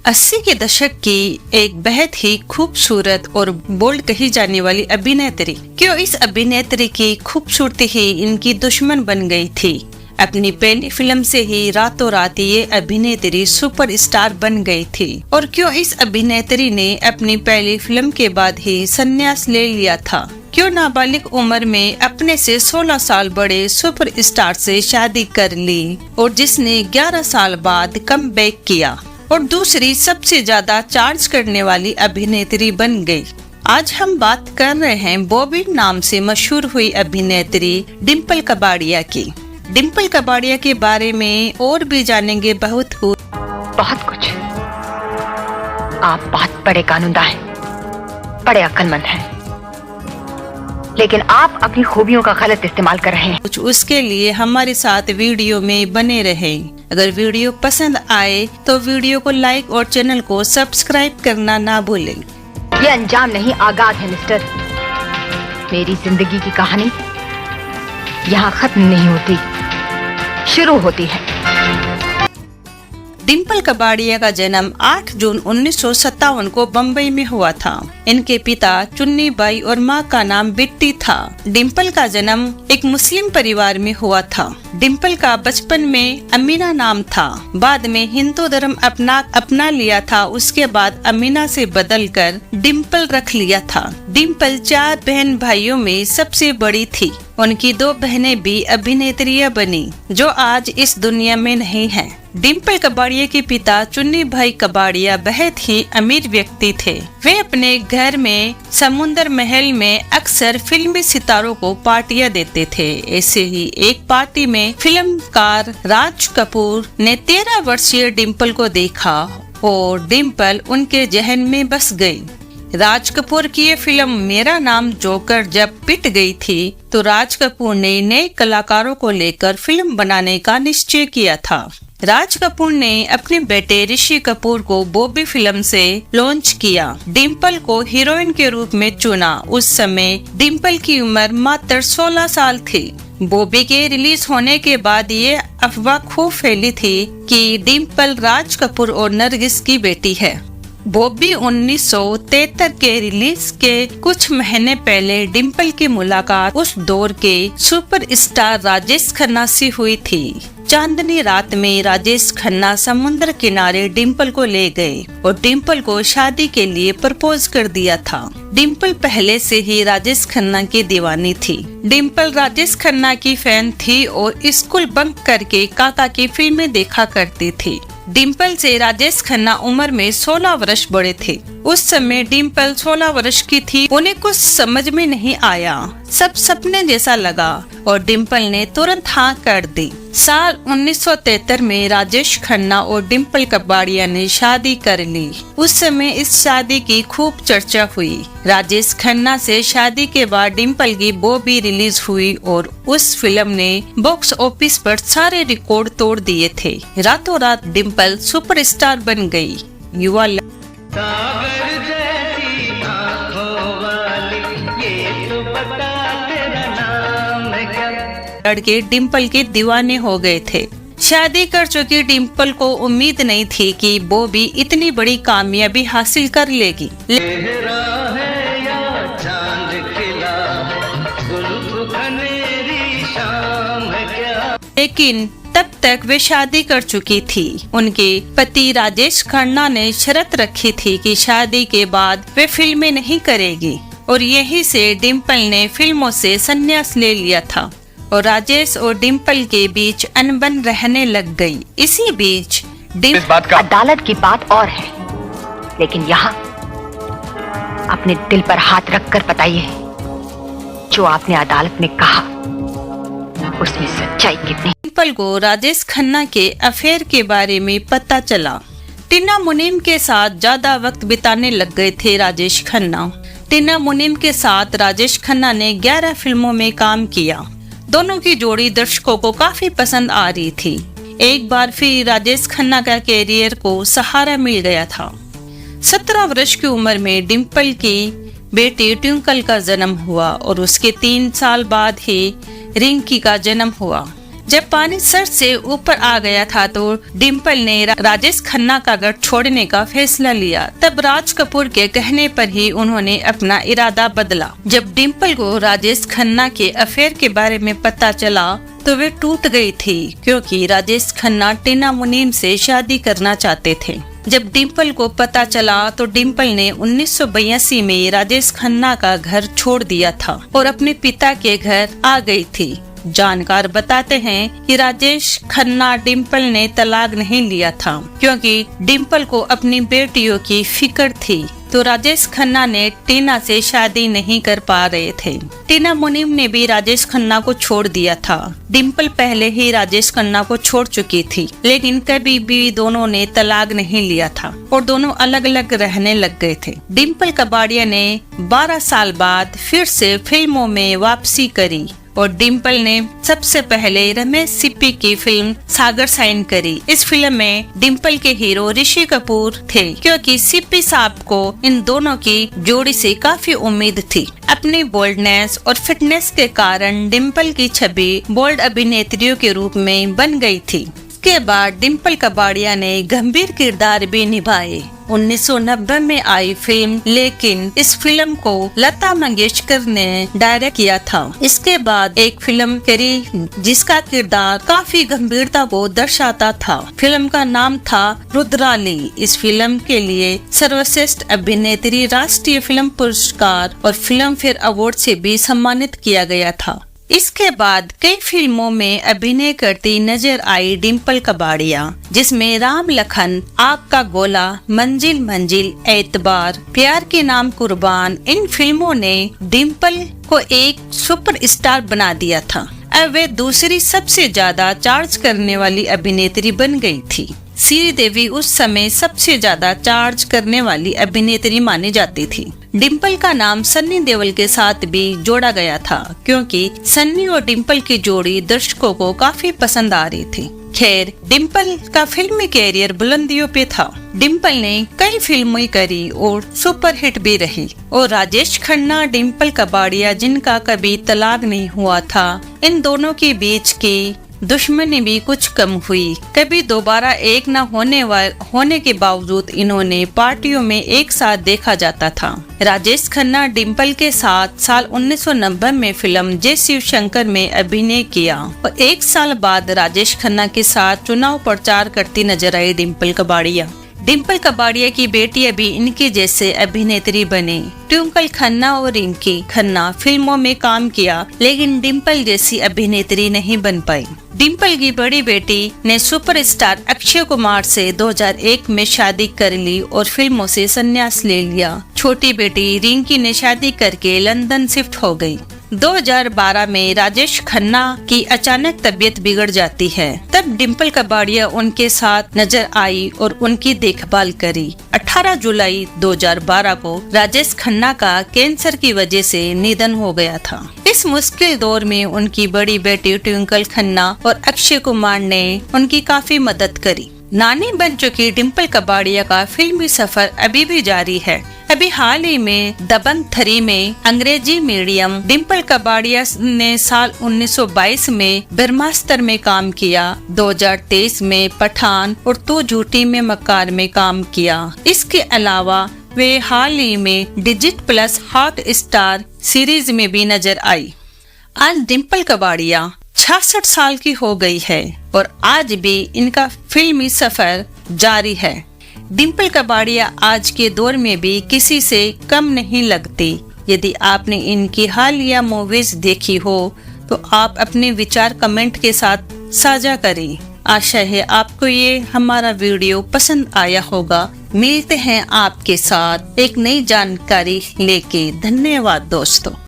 80 के दशक की एक बेहद ही खूबसूरत और बोल्ड कही जाने वाली अभिनेत्री। क्यों इस अभिनेत्री की खूबसूरती ही इनकी दुश्मन बन गई थी। अपनी पहली फिल्म से ही रातों रात ये अभिनेत्री सुपरस्टार बन गई थी। और क्यों इस अभिनेत्री ने अपनी पहली फिल्म के बाद ही संन्यास ले लिया था। क्यों नाबालिग उम्र में अपने से 16 साल बड़े सुपरस्टार से शादी कर ली और जिसने 11 साल बाद कमबैक किया और दूसरी सबसे ज्यादा चार्ज करने वाली अभिनेत्री बन गई। आज हम बात कर रहे हैं बॉबी नाम से मशहूर हुई अभिनेत्री डिम्पल कपाड़िया की। डिम्पल कपाड़िया के बारे में और भी जानेंगे बहुत कुछ। आप बहुत बड़े कानूनदा हैं, बड़े अक्लमंद हैं, लेकिन आप अपनी खूबियों का गलत इस्तेमाल कर रहे हैं। कुछ उसके लिए हमारे साथ वीडियो में बने रहें। अगर वीडियो पसंद आए तो वीडियो को लाइक और चैनल को सब्सक्राइब करना ना भूलें। ये अंजाम नहीं आगाज है मिस्टर। मेरी जिंदगी की कहानी यहाँ खत्म नहीं होती, शुरू होती है। डिम्पल कपाड़िया का जन्म 8 जून 1957 को बम्बई में हुआ था। इनके पिता चुन्नी बाई और माँ का नाम बिट्टी था। डिम्पल का जन्म एक मुस्लिम परिवार में हुआ था। डिम्पल का बचपन में अमीना नाम था, बाद में हिंदू धर्म अपना लिया था। उसके बाद अमीना से बदलकर डिम्पल रख लिया था। डिम्पल 4 बहन भाइयों में सबसे बड़ी थी। उनकी 2 बहनें भी अभिनेत्रियां बनी जो आज इस दुनिया में नहीं हैं। डिम्पल कपाड़िया के पिता चुन्नी भाई कपाड़िया बेहद ही अमीर व्यक्ति थे। वे अपने घर में समुंदर महल में अक्सर फिल्मी सितारों को पार्टियां देते थे। ऐसे ही एक पार्टी में फिल्मकार राज कपूर ने 13 वर्षीय डिम्पल को देखा और डिम्पल उनके जहन में बस गई। राज कपूर की ये फिल्म मेरा नाम जोकर जब पिट गई थी तो राज कपूर ने नए कलाकारों को लेकर फिल्म बनाने का निश्चय किया था। राज कपूर ने अपने बेटे ऋषि कपूर को बॉबी फिल्म से लॉन्च किया। डिम्पल को हीरोइन के रूप में चुना। उस समय डिम्पल की उम्र मात्र 16 साल थी। बॉबी के रिलीज होने के बाद ये अफवाह खूब फैली थी कि डिम्पल राज कपूर और नरगिस की बेटी है। बॉबी 1973 के रिलीज के कुछ महीने पहले डिम्पल की मुलाकात उस दौर के सुपरस्टार राजेश खन्ना से हुई थी। चांदनी रात में राजेश खन्ना समुद्र किनारे डिम्पल को ले गए और डिम्पल को शादी के लिए प्रपोज कर दिया था। डिम्पल पहले से ही राजेश खन्ना की दीवानी थी। डिम्पल राजेश खन्ना की फैन थी और स्कूल बंक करके काका की फिल्में देखा करती थी। डिम्पल से राजेश खन्ना उम्र में 16 वर्ष बड़े थे। उस समय डिम्पल 16 वर्ष की थी। उन्हें कुछ समझ में नहीं आया, सब सपने जैसा लगा और डिम्पल ने तुरंत हाँ कर दी। साल 1973 में राजेश खन्ना और डिम्पल कपाड़िया ने शादी कर ली। उस समय इस शादी की खूब चर्चा हुई। राजेश खन्ना से शादी के बाद डिम्पल की बॉबी रिलीज हुई और उस फिल्म ने बॉक्स ऑफिस पर सारे रिकॉर्ड तोड़ दिए थे। रातों रात डिम्पल सुपरस्टार बन गई। युवा लड़के डिम्पल के दीवाने हो गए थे। शादी कर चुकी डिम्पल को उम्मीद नहीं थी कि बॉबी इतनी बड़ी कामयाबी हासिल कर लेगी। लेकिन तब तक वे शादी कर चुकी थी। उनके पति राजेश खन्ना ने शर्त रखी थी कि शादी के बाद वे फिल्में नहीं करेगी और यहीं से डिम्पल ने फिल्मों से संन्यास ले लिया था और राजेश और डिम्पल के बीच अनबन रहने लग गई। इसी बीच अदालत की बात और है, लेकिन यहाँ अपने दिल पर हाथ रखकर बताइए, जो आपने अदालत में कहा उसमें सच्चाई कितनी? डिम्पल को राजेश खन्ना के अफेयर के बारे में पता चला। टीना मुनीम के साथ ज्यादा वक्त बिताने लग गए थे राजेश खन्ना। टीना मुनीम के साथ राजेश खन्ना ने 11 फिल्मों में काम किया। दोनों की जोड़ी दर्शकों को काफी पसंद आ रही थी। एक बार फिर राजेश खन्ना का कैरियर को सहारा मिल गया था। 17 वर्ष की उम्र में डिम्पल की बेटी ट्विंकल का जन्म हुआ और उसके 3 साल बाद ही रिंकी का जन्म हुआ। जब पानी सर से ऊपर आ गया था तो डिम्पल ने राजेश खन्ना का घर छोड़ने का फैसला लिया। तब राज कपूर के कहने पर ही उन्होंने अपना इरादा बदला। जब डिम्पल को राजेश खन्ना के अफेयर के बारे में पता चला तो वे टूट गई थी, क्योंकि राजेश खन्ना टीना मुनीम से शादी करना चाहते थे। जब डिम्पल को पता चला तो डिम्पल ने 1982 में राजेश खन्ना का घर छोड़ दिया था और अपने पिता के घर आ गई थी। जानकार बताते हैं कि राजेश खन्ना डिम्पल ने तलाक नहीं लिया था, क्योंकि डिम्पल को अपनी बेटियों की फिक्र थी, तो राजेश खन्ना ने टीना से शादी नहीं कर पा रहे थे। टीना मुनीम ने भी राजेश खन्ना को छोड़ दिया था। डिम्पल पहले ही राजेश खन्ना को छोड़ चुकी थी, लेकिन कभी भी दोनों ने तलाक नहीं लिया था और दोनों अलग अलग रहने लग गए थे। डिम्पल कबाड़िया ने 12 साल बाद फिर से फिल्मों में वापसी करी और डिम्पल ने सबसे पहले रमेश सिप्पी की फिल्म सागर साइन करी। इस फिल्म में डिम्पल के हीरो ऋषि कपूर थे, क्योंकि सिप्पी साहब को इन दोनों की जोड़ी से काफी उम्मीद थी। अपनी बोल्डनेस और फिटनेस के कारण डिम्पल की छवि बोल्ड अभिनेत्रियों के रूप में बन गई थी। इसके बाद डिम्पल कबाड़िया ने गंभीर किरदार भी निभाए। 1990 में आई फिल्म लेकिन इस फिल्म को लता मंगेशकर ने डायरेक्ट किया था। इसके बाद एक फिल्म करी जिसका किरदार काफी गंभीरता को दर्शाता था। फिल्म का नाम था रुद्राली। इस फिल्म के लिए सर्वश्रेष्ठ अभिनेत्री राष्ट्रीय फिल्म पुरस्कार और फिल्म फेयर अवार्ड से भी सम्मानित किया गया था। इसके बाद कई फिल्मों में अभिनय करती नजर आई डिम्पल कबाड़िया, जिसमें राम लखन, आग का गोला, मंजिल मंजिल, एतबार, प्यार के नाम कुर्बान, इन फिल्मों ने डिम्पल को एक सुपरस्टार बना दिया था। अब वे दूसरी सबसे ज्यादा चार्ज करने वाली अभिनेत्री बन गई थी। श्रीदेवी उस समय सबसे ज्यादा चार्ज करने वाली अभिनेत्री मानी जाती थी। डिम्पल का नाम सन्नी देओल के साथ भी जोड़ा गया था, क्योंकि सन्नी और डिम्पल की जोड़ी दर्शकों को काफी पसंद आ रही थी। खैर, डिम्पल का फिल्मी कैरियर बुलंदियों पे था। डिम्पल ने कई फिल्में करी और सुपरहिट भी रही। और राजेश खन्ना, डिम्पल कबाड़िया, जिनका कभी तलाक नहीं हुआ था, इन दोनों के बीच की दुश्मनी भी कुछ कम हुई। कभी दोबारा एक न होने के बावजूद इन्होंने पार्टियों में एक साथ देखा जाता था। राजेश खन्ना डिम्पल के साथ साल 1990 में फिल्म जय शिव शंकर में अभिनय किया और एक साल बाद राजेश खन्ना के साथ चुनाव प्रचार करती नजर आई डिम्पल कबाड़िया। डिम्पल कबाड़िया की बेटियां भी इनके जैसे अभिनेत्री बने। ट्विंकल खन्ना और रिंकी खन्ना फिल्मों में काम किया, लेकिन डिम्पल जैसी अभिनेत्री नहीं बन पाई। डिम्पल की बड़ी बेटी ने सुपरस्टार अक्षय कुमार से 2001 में शादी कर ली और फिल्मों से संन्यास ले लिया। छोटी बेटी रिंकी ने शादी करके लंदन शिफ्ट हो गई। 2012 में राजेश खन्ना की अचानक तबीयत बिगड़ जाती है। तब डिम्पल कबाड़िया उनके साथ नजर आई और उनकी देखभाल करी। 18 जुलाई 2012 को राजेश खन्ना का कैंसर की वजह से निधन हो गया था। इस मुश्किल दौर में उनकी बड़ी बेटी ट्विंकल खन्ना और अक्षय कुमार ने उनकी काफी मदद करी। नानी बन चुकी डिम्पल कबाड़िया का फिल्मी सफर अभी भी जारी है। अभी हाल ही में दबंग 3 में अंग्रेजी मीडियम डिम्पल कबाड़िया ने साल 1922 में ब्रह्मास्त्र में काम किया। 2023 में पठान और तू झूठी में मकार में काम किया। इसके अलावा वे हाल ही में digit plus hot star series में भी नजर आई। आज डिम्पल कबाड़िया 66 साल की हो गई है और आज भी इनका फिल्मी सफर जारी है। डिम्पल कबाड़िया आज के दौर में भी किसी से कम नहीं लगती। यदि आपने इनकी हालिया मूवीज देखी हो तो आप अपने विचार कमेंट के साथ साझा करें। आशा है आपको ये हमारा वीडियो पसंद आया होगा। मिलते हैं आपके साथ एक नई जानकारी लेके। धन्यवाद दोस्तों।